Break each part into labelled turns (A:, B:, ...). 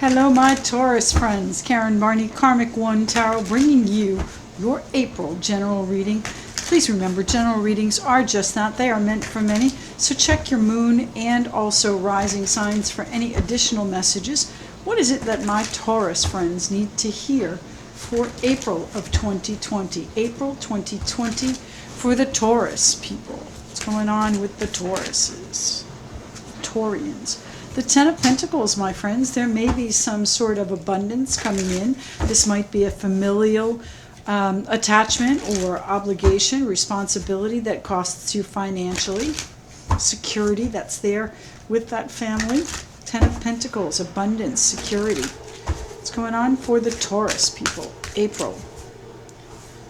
A: Hello, my Taurus friends. Karen Barney, Karmic One Tarot, bringing you your April general reading. Please remember, general readings are just that. They are meant for many. So check your moon and also rising signs for any additional messages. What is it that my Taurus friends need to hear for April of 2020? April 2020 for the Taurus people. What's going on with the Tauruses? Taurians. The Ten of Pentacles, my friends. There may be some sort of abundance coming in. This might be a familial attachment or obligation, responsibility that costs you financially. Security that's there with that family. Ten of Pentacles, abundance, security. What's going on for the Taurus people? April.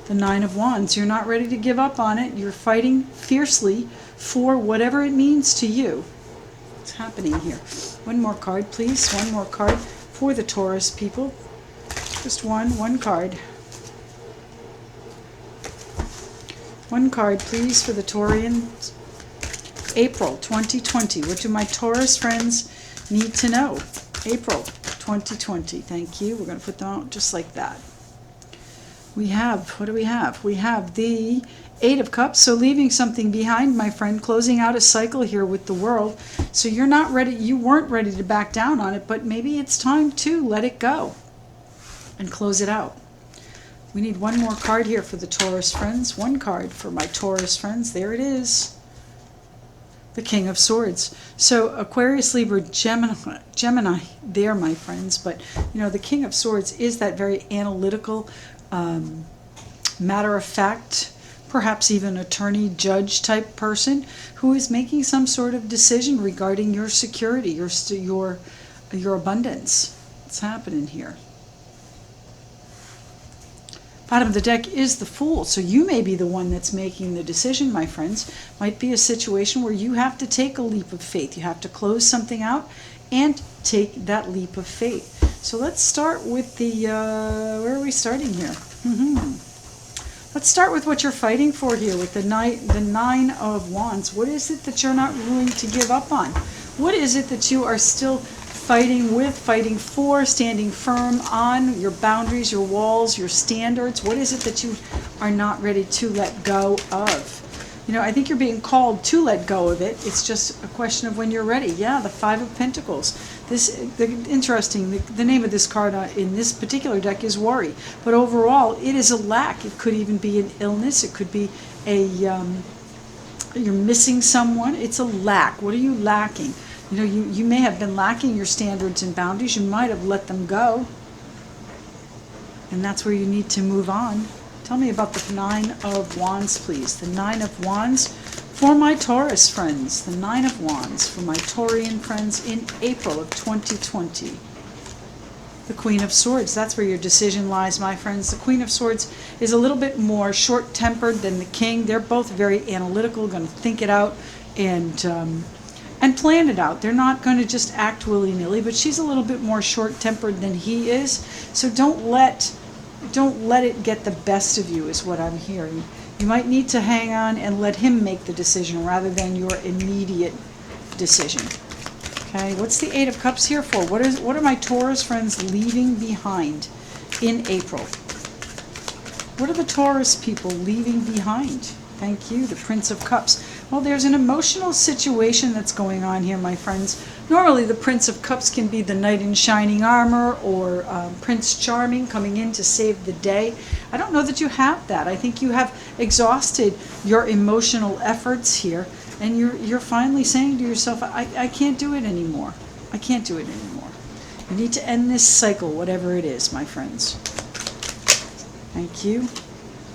A: The Nine of Wands. You're not ready to give up on it. You're fighting fiercely for whatever it means to you. What's happening here? One more card, please. One more card for the Taurus people. Just one card. One card, please, for the Taurians. April 2020. What do my Taurus friends need to know? April 2020. Thank you. We're going to put them out just like that. We have, what do we have? We have the Eight of Cups, so leaving something behind, my friend, closing out a cycle here with the world. So you're not ready, you weren't ready to back down on it, but maybe it's time to let it go and close it out. We need one more card here for the Taurus friends. One card for my Taurus friends. There it is. The King of Swords. So Aquarius, Libra, Gemini there, my friends. But, you know, the King of Swords is that very analytical, matter-of-fact, perhaps even attorney, judge type person who is making some sort of decision regarding your security, your abundance. What's happening here? Bottom of the deck is the Fool, so you may be the one that's making the decision, my friends. Might be a situation where you have to take a leap of faith. You have to close something out and take that leap of faith. So let's start with the, where are we starting here? Let's start with what you're fighting for here with the Nine of Wands. What is it that you're not willing to give up on? What is it that you are still fighting with, fighting for, standing firm on your boundaries, your walls, your standards? What is it that you are not ready to let go of? You know, I think you're being called to let go of it. It's just a question of when you're ready. Yeah, the Five of Pentacles. Interesting, the name of this card in this particular deck is Worry. But overall, it is a lack. It could even be an illness. It could be a, you're missing someone. It's a lack. What are you lacking? You know, you may have been lacking your standards and boundaries. You might have let them go. And that's where you need to move on. Tell me about the Nine of Wands, please. The Nine of Wands for my Taurus friends. The Nine of Wands for my Taurian friends in April of 2020. The Queen of Swords. That's where your decision lies, my friends. The Queen of Swords is a little bit more short-tempered than the King. They're both very analytical, going to think it out and plan it out. They're not going to just act willy-nilly, but she's a little bit more short-tempered than he is. So don't let it get the best of you, is what I'm hearing. You might need to hang on and let him make the decision rather than your immediate decision. Okay, what's the Eight of Cups here for? What are my Taurus friends leaving behind in April? What are the Taurus people leaving behind? Thank you, the Prince of Cups. Well, there's an emotional situation that's going on here, my friends. Normally, the Prince of Cups can be the knight in shining armor or Prince Charming coming in to save the day. I don't know that you have that. I think you have exhausted your emotional efforts here, and you're finally saying to yourself, I can't do it anymore. I can't do it anymore. You need to end this cycle, whatever it is, my friends. Thank you.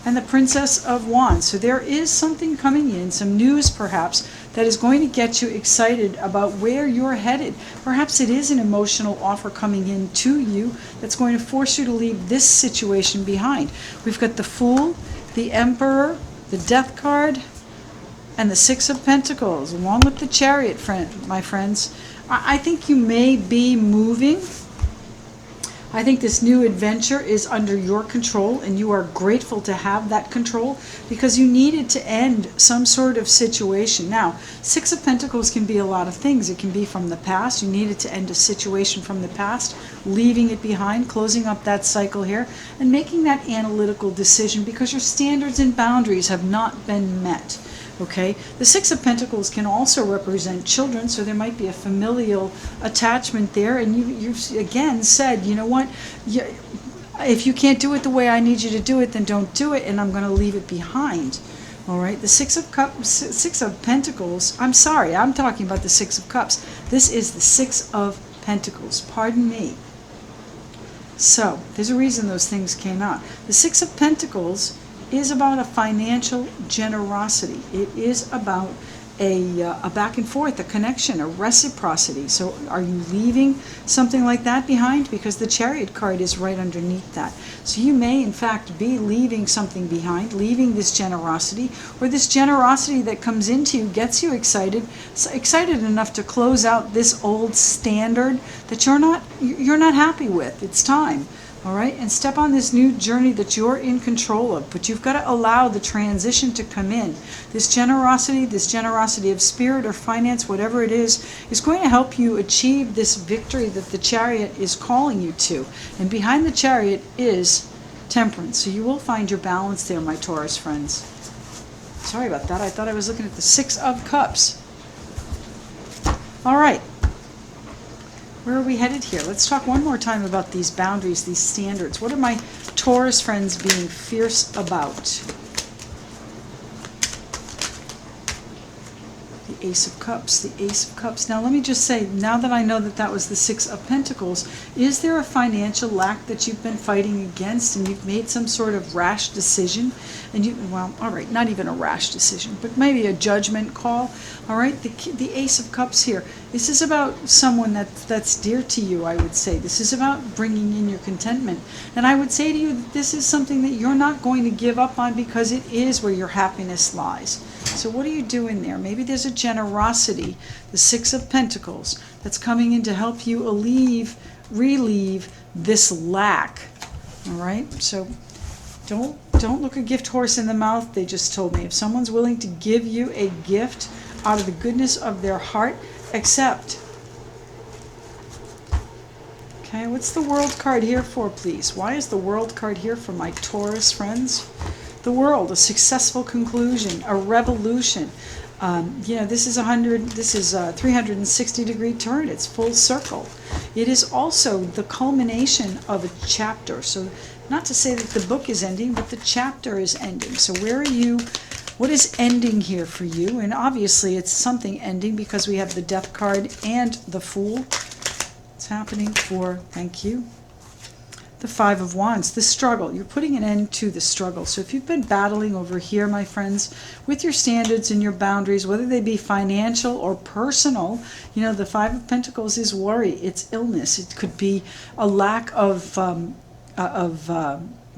A: And the Princess of Wands. So there is something coming in, some news perhaps, that is going to get you excited about where you're headed. Perhaps it is an emotional offer coming in to you that's going to force you to leave this situation behind. We've got the Fool, the Emperor, the Death card, and the Six of Pentacles, along with the Chariot, my friends. I think you may be moving I think this new adventure is under your control, and you are grateful to have that control because you needed to end some sort of situation. Now, Six of Pentacles can be a lot of things. It can be from the past. You needed to end a situation from the past, leaving it behind, closing up that cycle here, and making that analytical decision because your standards and boundaries have not been met. Okay, the Six of Pentacles can also represent children, so there might be a familial attachment there, and you've again said, you know what, if you can't do it the way I need you to do it, then don't do it, and I'm going to leave it behind. All right, the Six of Pentacles, I'm sorry, I'm talking about the Six of Cups. This is the Six of Pentacles, pardon me. So, there's a reason those things came out. The Six of Pentacles is about a financial generosity. It is about a back and forth, a connection, a reciprocity. So are you leaving something like that behind? Because the Chariot card is right underneath that. So you may in fact be leaving something behind, leaving this generosity, or this generosity that comes into you gets you excited enough to close out this old standard that you're not happy with. It's time. All right, and step on this new journey that you're in control of, but you've got to allow the transition to come in. This generosity of spirit or finance, whatever it is going to help you achieve this victory that the Chariot is calling you to. And behind the Chariot is Temperance. So you will find your balance there, my Taurus friends. Sorry about that. I thought I was looking at the Six of Cups. All right. Where are we headed here? Let's talk one more time about these boundaries, these standards. What are my Taurus friends being fierce about? The Ace of Cups, the Ace of Cups. Now let me just say, now that I know that that was the Six of Pentacles, is there a financial lack that you've been fighting against and you've made some sort of rash decision? And well, all right, not even a rash decision, but maybe a judgment call. All right, the Ace of Cups here. This is about someone that's dear to you, I would say. This is about bringing in your contentment. And I would say to you that this is something that you're not going to give up on because it is where your happiness lies. So what are you doing there? Maybe there's a generosity, the Six of Pentacles, that's coming in to help you relieve this lack. All right, so don't look a gift horse in the mouth. They just told me if someone's willing to give you a gift out of the goodness of their heart, accept. Okay, what's the World card here for, please? Why is the World card here for my Taurus friends? The World, a successful conclusion, a revolution. This is a 360-degree turn. It's full circle. It is also the culmination of a chapter. So not to say that the book is ending, but the chapter is ending. So where are you? What is ending here for you? And obviously it's something ending because we have the Death card and the Fool. It's happening for, thank you, the Five of Wands, the struggle. You're putting an end to the struggle. So if you've been battling over here, my friends, with your standards and your boundaries, whether they be financial or personal, the Five of Pentacles is worry. It's illness. It could be a lack of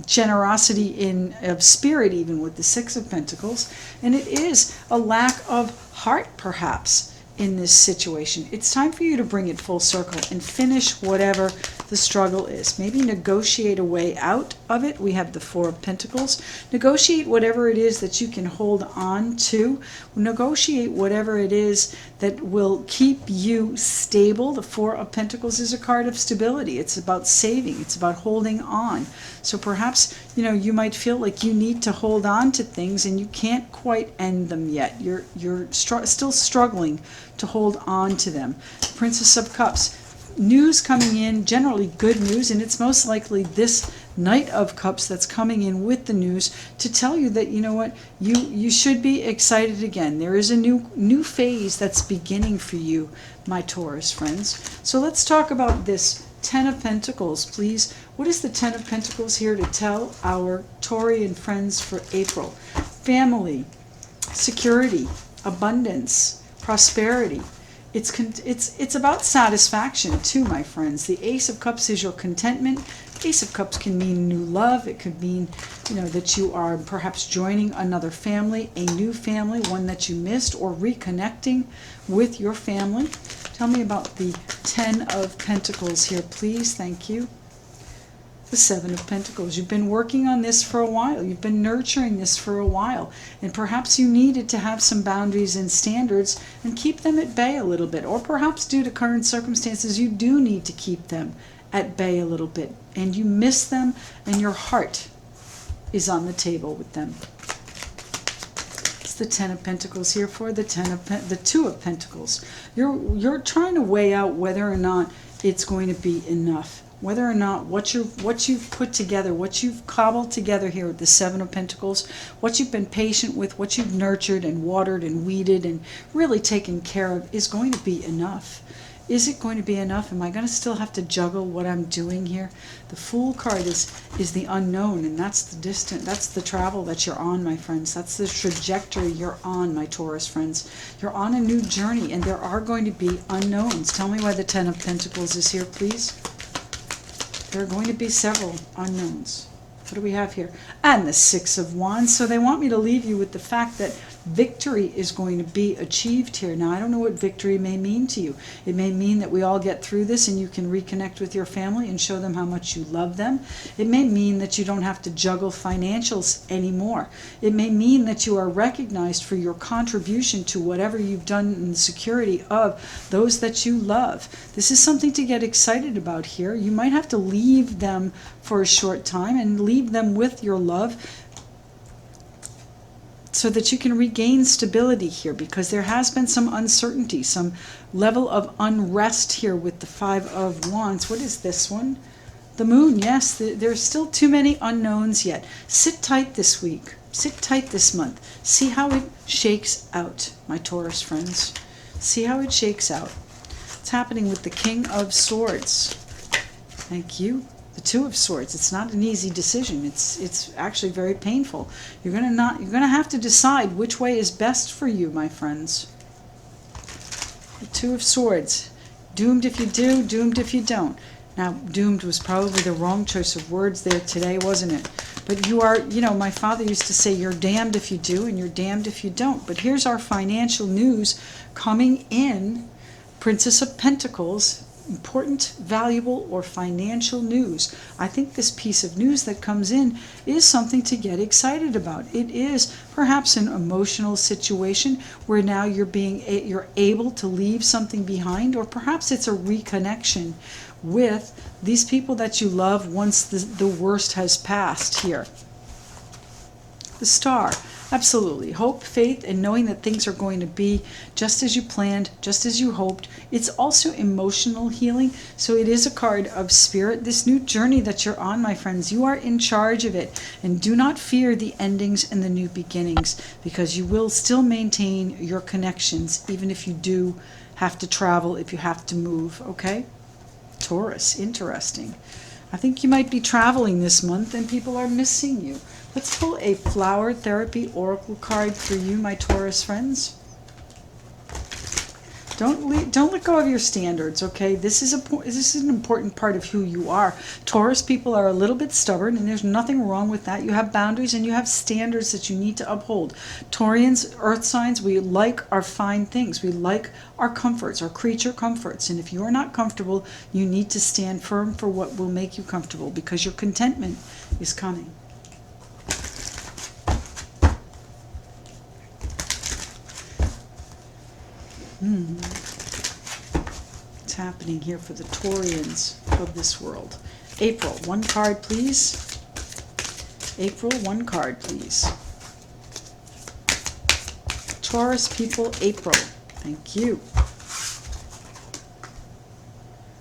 A: generosity of spirit, even with the Six of Pentacles, and it is a lack of heart perhaps in this situation. It's time for you to bring it full circle and finish whatever the struggle is. Maybe negotiate a way out of it. We have the Four of Pentacles. Negotiate whatever it is that you can hold on to. Negotiate whatever it is that will keep you stable. The Four of Pentacles is a card of stability. It's about saving. It's about holding on. So perhaps, you might feel like you need to hold on to things and you can't quite end them yet. You're still struggling to hold on to them. Princess of Cups. News coming in, generally good news, and it's most likely this Knight of Cups that's coming in with the news to tell you that, you should be excited again. There is a new phase that's beginning for you, my Taurus friends. So let's talk about this Ten of Pentacles, please. What is the Ten of Pentacles here to tell our Taurian friends for April? Family, security, abundance, prosperity. It's about satisfaction too, my friends. The Ace of Cups is your contentment. Ace of Cups can mean new love. It could mean, that you are perhaps joining another family, a new family, one that you missed, or reconnecting with your family. Tell me about the Ten of Pentacles here, please. Thank you. The Seven of Pentacles. You've been working on this for a while. You've been nurturing this for a while. And perhaps you needed to have some boundaries and standards and keep them at bay a little bit. Or perhaps due to current circumstances, you do need to keep them at bay a little bit. And you miss them, and your heart is on the table with them. It's the Ten of Pentacles here for the Two of Pentacles. You're trying to weigh out whether or not it's going to be enough. Whether or not what you've put together, what you've cobbled together here with the Seven of Pentacles, what you've been patient with, what you've nurtured and watered and weeded and really taken care of is going to be enough. Is it going to be enough? Am I going to still have to juggle what I'm doing here? The Fool card is the unknown, and that's the distant, that's the travel that you're on, my friends. That's the trajectory you're on, my Taurus friends. You're on a new journey, and there are going to be unknowns. Tell me why the Ten of Pentacles is here, please. There are going to be several unknowns. What do we have here? And the Six of Wands. So they want me to leave you with the fact that victory is going to be achieved here. Now, I don't know what victory may mean to you. It may mean that we all get through this and you can reconnect with your family and show them how much you love them. It may mean that you don't have to juggle financials anymore. It may mean that you are recognized for your contribution to whatever you've done in the security of those that you love. This is something to get excited about here. You might have to leave them for a short time and leave them with your love so that you can regain stability here, because there has been some uncertainty, some level of unrest here with the Five of Wands. What is this one? The Moon. Yes, there's still too many unknowns yet. Sit tight this week. Sit tight this month. See how it shakes out, my Taurus friends. See how it shakes out. What's happening with the King of Swords? Thank you. The Two of Swords. It's not an easy decision. It's actually very painful. You're gonna have to decide which way is best for you, my friends. The Two of Swords. Doomed if you do, doomed if you don't. Now, doomed was probably the wrong choice of words there today, wasn't it? But you are, my father used to say, you're damned if you do and you're damned if you don't. But here's our financial news coming in. Princess of Pentacles. Important, valuable, or financial news. I think this piece of news that comes in is something to get excited about. It is perhaps an emotional situation where now you're able to leave something behind, or perhaps it's a reconnection with these people that you love once the worst has passed here. The Star. Absolutely. Hope, faith, and knowing that things are going to be just as you planned, just as you hoped. It's also emotional healing, so it is a card of spirit. This new journey that you're on, my friends, you are in charge of it. And do not fear the endings and the new beginnings, because you will still maintain your connections, even if you do have to travel, if you have to move, okay? Taurus, interesting. I think you might be traveling this month and people are missing you. Let's pull a Flower Therapy Oracle card for you, my Taurus friends. Don't let go of your standards, okay? This is an important part of who you are. Taurus people are a little bit stubborn, and there's nothing wrong with that. You have boundaries and you have standards that you need to uphold. Taurians, earth signs, we like our fine things. We like our comforts, our creature comforts. And if you are not comfortable, you need to stand firm for what will make you comfortable, because your contentment is coming. What's happening here for the Taurians of this world? April, one card, please. April, one card, please. Taurus people, April. Thank you.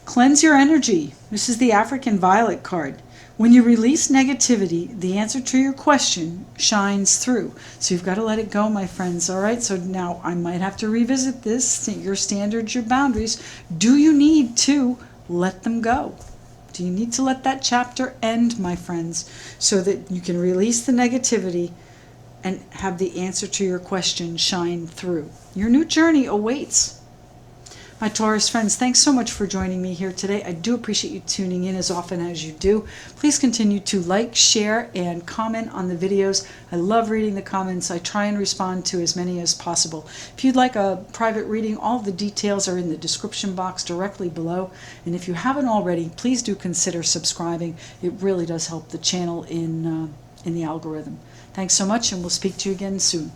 A: Cleanse your energy. This is the African Violet card. When you release negativity, the answer to your question shines through. So you've got to let it go, my friends. All right, so now I might have to revisit this, your standards, your boundaries. Do you need to let them go? Do you need to let that chapter end, my friends, so that you can release the negativity and have the answer to your question shine through? Your new journey awaits. My Taurus friends, thanks so much for joining me here today. I do appreciate you tuning in as often as you do. Please continue to like, share, and comment on the videos. I love reading the comments. I try and respond to as many as possible. If you'd like a private reading, all the details are in the description box directly below. And if you haven't already, please do consider subscribing. It really does help the channel in the algorithm. Thanks so much, and we'll speak to you again soon.